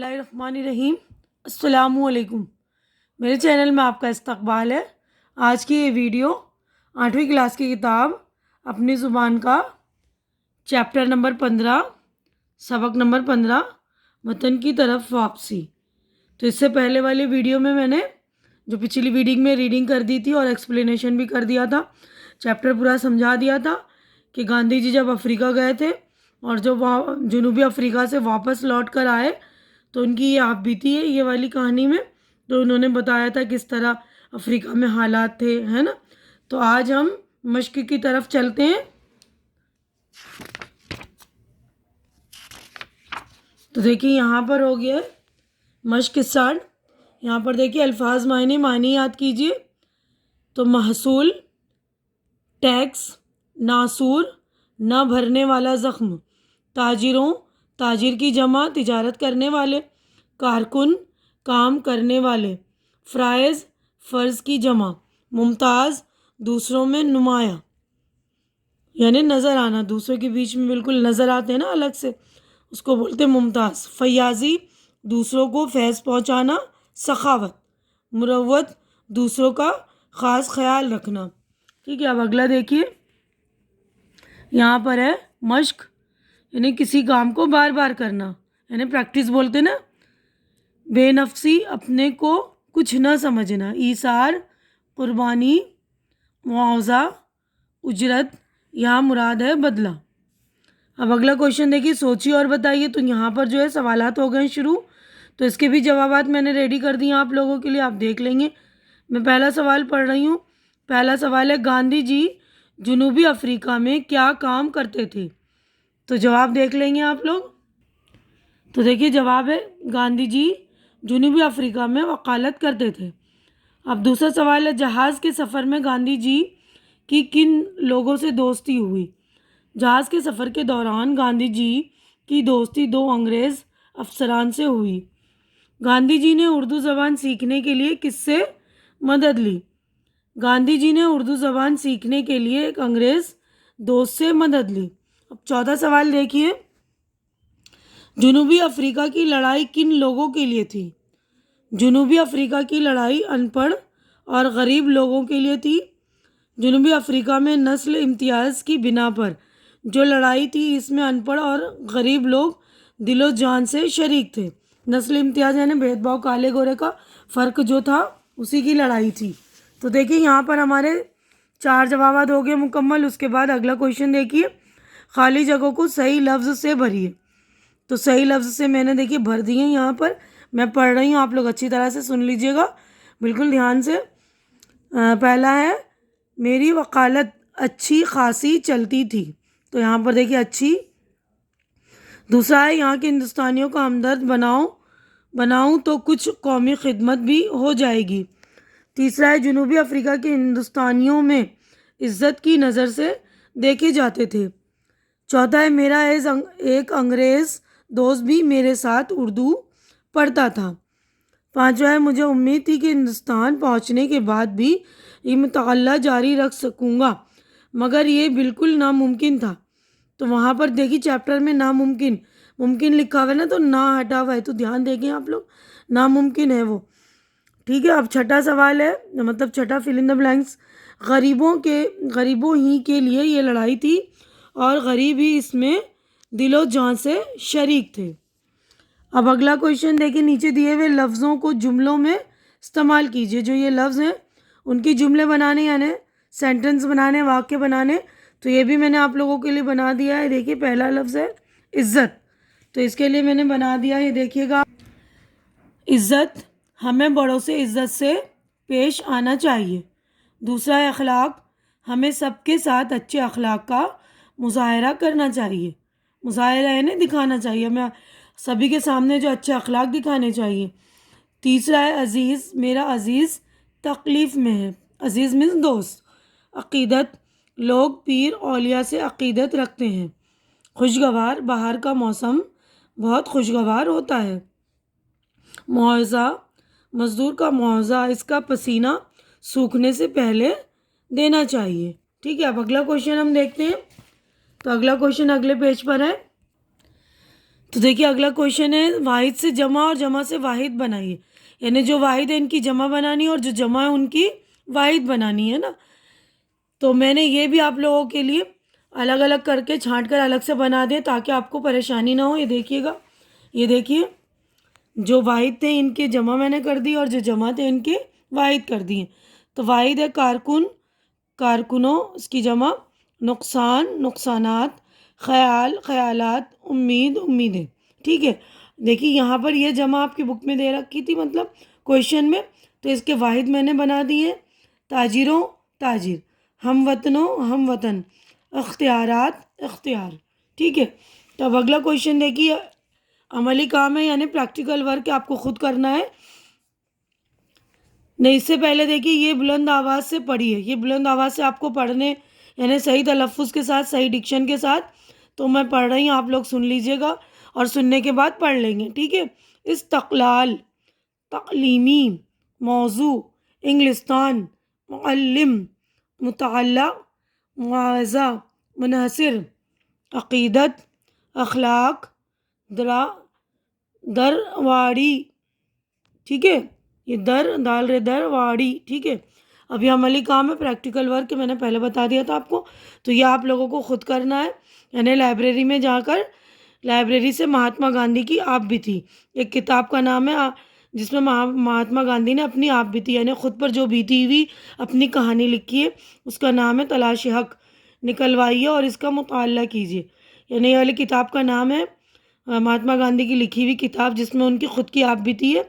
اللہ الرحمن الرحیم۔ السلام علیکم، میرے چینل میں آپ کا استقبال ہے۔ آج کی یہ ویڈیو 8ویں کلاس کی کتاب اپنی زبان کا چیپٹر نمبر 15 سبق نمبر 15 وطن کی طرف واپسی۔ تو اس سے پہلے والی ویڈیو میں نے جو پچھلی ویڈنگ میں ریڈنگ کر دی تھی اور ایکسپلینیشن بھی کر دیا تھا، چیپٹر پورا سمجھا دیا تھا کہ گاندھی جی جب افریقہ گئے تھے اور جب وہاں جنوبی افریقہ سے واپس لوٹ کر آئے تو ان کی یہ آپ بیتی ہے یہ والی کہانی میں، تو انہوں نے بتایا تھا کس طرح افریقہ میں حالات تھے، ہے نا۔ تو آج ہم مشق کی طرف چلتے ہیں۔ تو دیکھیے یہاں پر ہو گیا مشق اسٹارٹ۔ یہاں پر دیکھیے الفاظ معنی یاد کیجیے۔ تو محصول، ٹیکس، ناسور، نہ بھرنے والا زخم، تاجروں، تاجر کی جمع تجارت کرنے والے، کارکن، کام کرنے والے، فرائض، فرض کی جمع، ممتاز، دوسروں میں نمایاں یعنی نظر آنا، دوسروں کے بیچ میں بالکل نظر آتے ہیں نا الگ سے، اس کو بولتے ممتاز۔ فیاضی، دوسروں کو فیض پہنچانا، سخاوت، مروت، دوسروں کا خاص خیال رکھنا۔ ٹھیک ہے، اب اگلا دیکھیے۔ یہاں پر ہے مشق، یعنی کسی کام کو بار بار کرنا، یعنی پریکٹس بولتے نا۔ بے نفسی، اپنے کو کچھ نہ سمجھنا، ایثار، قربانی، معاوضہ، اجرت، یہاں مراد ہے بدلہ۔ اب اگلا کوشچن دیکھیے، سوچیے اور بتائیے۔ تو یہاں پر جو ہے سوالات ہو گئے شروع، تو اس کے بھی جوابات میں نے ریڈی کر دیے آپ لوگوں کے لیے، آپ دیکھ لیں گے۔ میں پہلا سوال پڑھ رہی ہوں۔ پہلا سوال ہے، گاندھی جی جنوبی افریقہ میں کیا کام کرتے تھے؟ تو جواب دیکھ لیں گے آپ لوگ۔ تو دیکھیے جواب ہے، گاندھی جی جنوبی افریقہ میں وکالت کرتے تھے۔ اب دوسرا سوال ہے، جہاز کے سفر میں گاندھی جی کی کن لوگوں سے دوستی ہوئی؟ جہاز کے سفر کے دوران گاندھی جی کی دوستی 2 انگریز افسران سے ہوئی۔ گاندھی جی نے اردو زبان سیکھنے کے لیے کس سے مدد لی؟ گاندھی جی نے اردو زبان سیکھنے کے لیے ایک انگریز دوست سے مدد لی۔ اب چوتھا سوال دیکھیے، جنوبی افریقہ کی لڑائی کن لوگوں کے لیے تھی؟ جنوبی افریقہ کی لڑائی ان پڑھ اور غریب لوگوں کے لیے تھی۔ جنوبی افریقہ میں نسل امتیاز کی بنا پر جو لڑائی تھی، اس میں ان پڑھ اور غریب لوگ دل و جان سے شریک تھے۔ نسل امتیاز یعنی بھید بھاؤ، کالے گورے کا فرق جو تھا، اسی کی لڑائی تھی۔ تو دیکھیے یہاں پر ہمارے 4 جوابات ہو گئے مکمل۔ اس کے بعد اگلا کوشچن دیکھیے، خالی جگہوں کو صحیح لفظ سے بھریے۔ تو صحیح لفظ سے میں نے دیکھیے بھر دیے ہیں یہاں پر، میں پڑھ رہی ہوں، آپ لوگ اچھی طرح سے سن لیجئے گا بالکل دھیان سے۔ پہلا ہے، میری وکالت اچھی خاصی چلتی تھی۔ تو یہاں پر دیکھیے اچھی۔ دوسرا ہے، یہاں کے ہندوستانیوں کا ہمدرد بناؤں تو کچھ قومی خدمت بھی ہو جائے گی۔ تیسرا ہے، جنوبی افریقہ کے ہندوستانیوں میں عزت کی نظر سے دیکھے جاتے تھے۔ چوتھا ہے، میرا ایک انگریز دوست بھی میرے ساتھ اردو پڑھتا تھا۔ پانچواں ہے، مجھے امید تھی کہ ہندوستان پہنچنے کے بعد بھی یہ مطالعہ جاری رکھ سکوں گا، مگر یہ بالکل ناممکن تھا۔ تو وہاں پر دیکھیے چیپٹر میں ناممکن، ممکن لکھا ہوا ہے نا، تو نہ ہٹا ہوا ہے، تو دھیان دیکھیں آپ لوگ، ناممکن ہے وہ۔ ٹھیک ہے، اب چھٹا سوال ہے، مطلب چھٹا فل ان دا بلینکس، غریبوں ہی کے لیے یہ لڑائی تھی اور غریب ہی اس میں دل و جان سے شریک تھے۔ اب اگلا کویشچن دیکھیں، نیچے دیے ہوئے لفظوں کو جملوں میں استعمال کیجیے۔ جو یہ لفظ ہیں ان کی جملے بنانے یعنی سینٹنس بنانے، واقع بنانے، تو یہ بھی میں نے آپ لوگوں کے لیے بنا دیا ہے۔ دیکھیے پہلا لفظ ہے عزت، تو اس کے لیے میں نے بنا دیا ہے، دیکھیے گا، عزت، ہمیں بڑوں سے عزت سے پیش آنا چاہیے۔ دوسرا ہے اخلاق، ہمیں سب کے ساتھ اچھے اخلاق کا مظاہرہ کرنا چاہیے۔ مظاہرہ یعنی دکھانا چاہیے، ہمیں سبھی کے سامنے جو اچھے اخلاق دکھانے چاہیے۔ تیسرا ہے عزیز، میرا عزیز تکلیف میں ہے۔ عزیز مینس دوست۔ عقیدت، لوگ پیر اولیاء سے عقیدت رکھتے ہیں۔ خوشگوار، باہر کا موسم بہت خوشگوار ہوتا ہے۔ معاوضہ، مزدور کا معاوضہ اس کا پسینہ سوکھنے سے پہلے دینا چاہیے۔ ٹھیک ہے، اب اگلا کوشچن ہم دیکھتے ہیں۔ تو اگلا کوشچن اگلے پیج پر ہے، تو دیکھیے اگلا کویشچن ہے واحد سے جمع اور جمع سے واحد بنائیے، یعنی جو واحد ہے ان کی جمع بنانی ہے اور جو جمع ہے ان کی واحد بنانی ہے نا. تو میں نے یہ بھی آپ لوگوں کے لیے الگ الگ کر کے چھانٹ کر الگ سے بنا دیں تاکہ آپ کو پریشانی نہ ہو. یہ دیکھیے گا، یہ دیکھیے جو واحد تھے ان کے جمع میں نے کر دی اور جو جمع تھے ان کے واحد کر دیے. تو واحد ہے کارکن، کارکنوں، اس کی جمع نقصان، نقصانات، خیال، خیالات، امید، امیدیں. ٹھیک ہے، دیکھیے یہاں پر یہ جمع آپ کی بک میں دے رکھی تھی مطلب کویشچن میں، تو اس کے واحد میں نے بنا دیے. تاجروں، تاجر، ہم وطنوں، ہم وطن، اختیارات، اختیار. ٹھیک ہے، تو اب اگلا کویشچن دیکھیے، عملی کام ہے یعنی پریکٹیکل ورک آپ کو خود کرنا ہے. نہیں، اس سے پہلے دیکھیے یہ بلند آواز سے پڑھیے، یہ بلند آواز سے آپ کو پڑھنے یعنی صحیح تلفظ کے ساتھ، صحیح ڈکشن کے ساتھ. تو میں پڑھ رہی ہوں، آپ لوگ سن لیجئے گا اور سننے کے بعد پڑھ لیں گے. ٹھیک ہے، استقلال، تعلیمی، موضوع، انگلستان، معلم، مطالعہ، معاوضہ، منحصر، عقیدت، اخلاق، درا درواڑی. ٹھیک ہے، یہ دال رے در واڑی. ٹھیک ہے، اب یہ عملی کام ہے، پریکٹیکل ورک میں نے پہلے بتا دیا تھا آپ کو. تو یہ آپ لوگوں کو خود کرنا ہے، یعنی لائبریری میں جا کر، لائبریری سے مہاتما گاندھی کی آپ بیتی ایک کتاب کا نام ہے جس میں مہاتما گاندھی نے اپنی آپ بیتی یعنی خود پر جو بیتی ہوئی اپنی کہانی لکھی ہے، اس کا نام ہے تلاش حق. نکلوائیے اور اس کا مطالعہ کیجیے. یعنی یہ والی کتاب کا نام ہے مہاتما گاندھی کی لکھی ہوئی کتاب جس میں ان کی خود کی آپ بیتی ہے،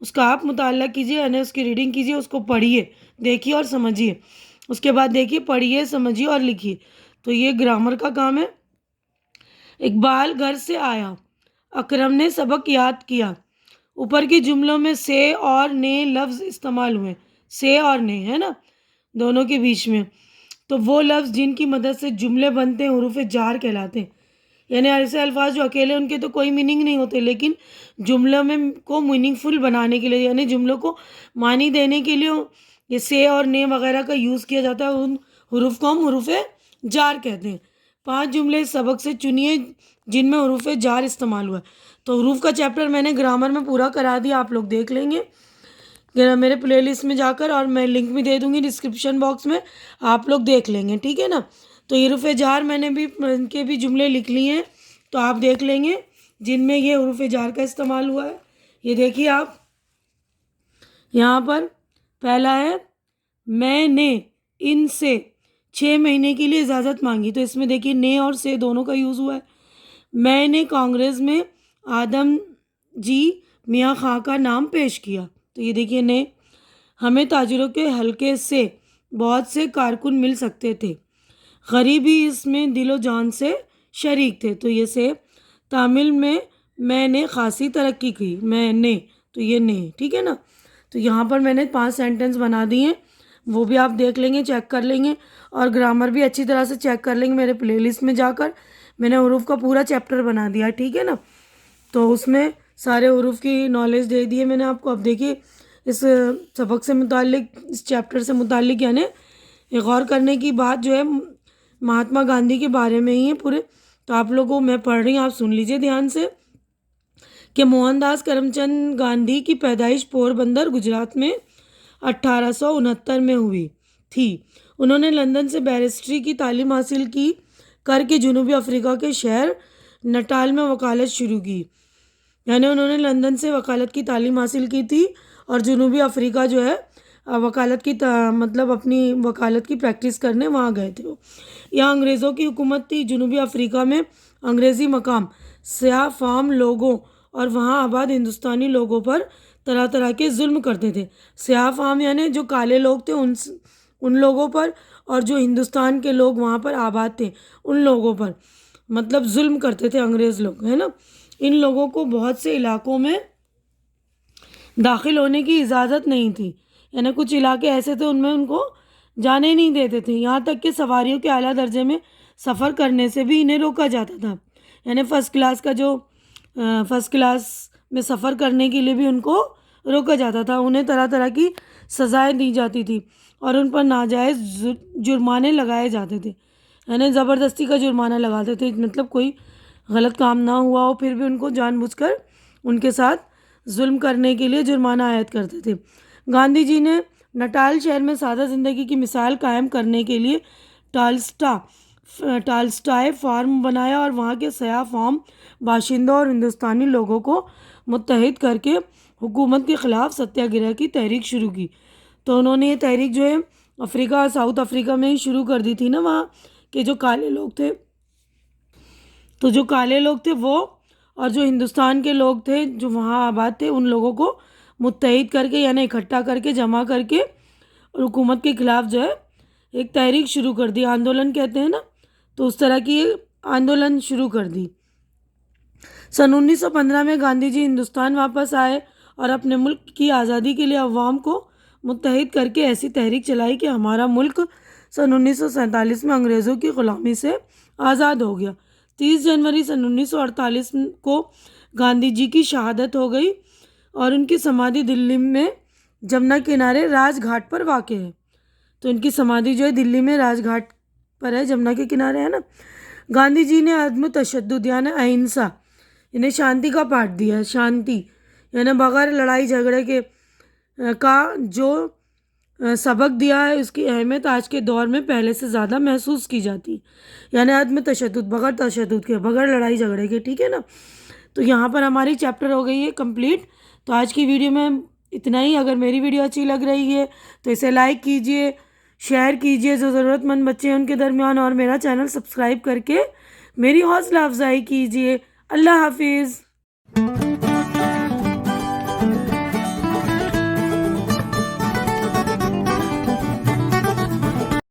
اس کا آپ مطالعہ کیجیے، یعنی اس کی ریڈنگ کیجیے، اس کو پڑھیے، دیکھیے اور سمجھیے. اس کے بعد دیکھیے، پڑھیے، سمجھیے اور لکھیے. تو یہ گرامر کا کام ہے. اقبال گھر سے آیا، اکرم نے سبق یاد کیا. اوپر کے جملوں میں سے اور نے لفظ استعمال ہوئے، سے اور نے ہے نا دونوں کے بیچ میں. تو وہ لفظ جن کی مدد سے جملے بنتے ہیں حروف جار کہلاتے ہیں. یعنی ایسے الفاظ جو اکیلے ان کے تو کوئی میننگ نہیں ہوتے، لیکن جملوں میں کو میننگ فل بنانے کے لیے یعنی جملوں کو معنی دینے کے لیے یہ سے اور نے وغیرہ کا یوز کیا جاتا ہے. ان حروف کو ہم حروف جار کہتے ہیں. 5 جملے اس سبق سے چنیے جن میں حروف جار استعمال ہوا ہے. تو حروف کا چیپٹر میں نے گرامر میں پورا کرا دیا، آپ لوگ دیکھ لیں گے میرے پلے لسٹ میں جا کر، اور میں لنک بھی دے دوں گی ڈسکرپشن باکس میں، آپ لوگ دیکھ لیں گے. ٹھیک ہے نا. تو حروف جار میں نے بھی ان کے بھی جملے لکھ لیے ہیں، تو آپ دیکھ لیں گے جن میں یہ حروف جار کا استعمال ہوا ہے. یہ دیکھیے آپ یہاں پر پہلا ہے، میں نے ان سے 6 مہینے کے لیے اجازت مانگی. تو اس میں دیکھیے نے اور سے دونوں کا یوز ہوا ہے. میں نے کانگریس میں آدم جی میاں خان کا نام پیش کیا. تو یہ دیکھیے نے. ہمیں تاجروں کے حلقے سے بہت سے کارکن مل سکتے تھے، غریبی اس میں دل و جان سے شریک تھے. تو یہ سے. تامل میں نے خاصی ترقی کی، میں نے. تو یہ نے. ٹھیک ہے نا. تو یہاں پر میں نے 5 سینٹنس بنا دیے ہیں، وہ بھی آپ دیکھ لیں گے، چیک کر لیں گے، اور گرامر بھی اچھی طرح سے چیک کر لیں گے. میرے پلے لسٹ میں جا کر میں نے حروف کا پورا چیپٹر بنا دیا. ٹھیک ہے نا. تو اس میں سارے حروف کی نالج دے دی ہے میں نے آپ کو. اب دیکھیے اس سبق سے متعلق، اس چیپٹر سے متعلق یعنی غور کرنے کی بات جو ہے مہاتما گاندھی کے بارے میں ہی ہے پورے. تو آپ لوگوں میں پڑھ رہی ہوں، آپ سن لیجئے دھیان سے کہ موہن داس کرم چند گاندھی کی پیدائش پور بندر گجرات میں 1869 میں ہوئی تھی. انہوں نے لندن سے بیرسٹری کی تعلیم حاصل کی کر کے جنوبی افریقہ کے شہر نٹال میں وکالت شروع کی. یعنی انہوں نے لندن سے وکالت کی تعلیم حاصل کی تھی اور جنوبی افریقہ جو ہے وکالت کی مطلب اپنی وکالت کی پریکٹس کرنے وہاں گئے تھے. یہاں انگریزوں کی حکومت تھی. جنوبی افریقہ میں انگریزی مقام سیاہ فام لوگوں اور وہاں آباد ہندوستانی لوگوں پر طرح طرح کے ظلم کرتے تھے. سیاہ فام یعنی جو کالے لوگ تھے ان لوگوں پر، اور جو ہندوستان کے لوگ وہاں پر آباد تھے ان لوگوں پر مطلب ظلم کرتے تھے انگریز لوگ، ہے نا. ان لوگوں کو بہت سے علاقوں میں داخل ہونے کی اجازت نہیں تھی، یعنی کچھ علاقے ایسے تھے ان میں ان کو جانے نہیں دیتے تھے. یہاں تک کہ سواریوں کے اعلیٰ درجے میں سفر کرنے سے بھی انہیں روکا جاتا تھا. یعنی فرسٹ کلاس میں سفر کرنے کے لیے بھی ان کو روکا جاتا تھا. انہیں طرح طرح کی سزائیں دی جاتی تھی اور ان پر ناجائز جرمانے لگائے جاتے تھے. یعنی زبردستی کا جرمانہ لگاتے تھے، مطلب کوئی غلط کام نہ ہوا ہو پھر بھی ان کو جان بوجھ کر ان کے ساتھ ظلم کرنے کے لیے جرمانہ عائد کرتے تھے۔ گاندھی جی نے نٹال شہر میں سادہ زندگی کی مثال قائم کرنے کے لیے ٹالسٹائے فارم بنایا اور وہاں کے سیاہ فام باشندوں اور ہندوستانی لوگوں کو متحد کر کے حکومت کے خلاف ستیہ گرہ کی تحریک شروع کی۔ تو انہوں نے یہ تحریک جو ہے افریقہ ساؤتھ افریقہ میں ہی شروع کر دی تھی نا، وہاں کے جو کالے لوگ تھے، تو جو کالے لوگ تھے وہ اور جو ہندوستان کے لوگ تھے جو وہاں آباد تھے ان لوگوں کو متحد کر کے یعنی اکٹھا کر کے جمع کر کے اور حکومت کے خلاف جو ہے ایک تحریک شروع کر دی، آندولن کہتے ہیں نا، تو اس طرح کی آندولن شروع کر دی۔ سن 1915 میں گاندھی جی ہندوستان واپس آئے اور اپنے ملک کی آزادی کے لیے عوام کو متحد کر کے ایسی تحریک چلائی کہ ہمارا ملک سن 1947 میں انگریزوں کی غلامی سے آزاد ہو گیا۔ 30 جنوری سن 1948 کو گاندھی جی کی شہادت ہو گئی اور ان کی سمادھی دلی میں جمنا کنارے راج گھاٹ پر واقع ہے۔ تو ان کی سمادھی جو ہے دلی میں راج گھاٹ پر ہے، جمنا کے کنارے ہے نا۔ گاندھی جی نے عدم تشدد یعنی اہنسا یعنی شانتی کا پاٹ دیا ہے، شانتی یعنی بغیر لڑائی جھگڑے کے کا جو سبق دیا ہے اس کی اہمیت آج کے دور میں پہلے سے زیادہ محسوس کی جاتی، یعنی عدم تشدد، بغیر تشدد کے، بغیر لڑائی جھگڑے کے، ٹھیک ہے نا۔ تو یہاں پر ہماری چیپٹر ہو گئی ہے کمپلیٹ۔ تو آج کی ویڈیو میں اتنا ہی۔ اگر میری ویڈیو اچھی لگ رہی ہے تو اسے لائک کیجئے، شیئر کیجئے جو ضرورت مند بچے ہیں ان کے درمیان، اور میرا چینل سبسکرائب کر کے میری حوصلہ افزائی کیجئے۔ اللہ حافظ۔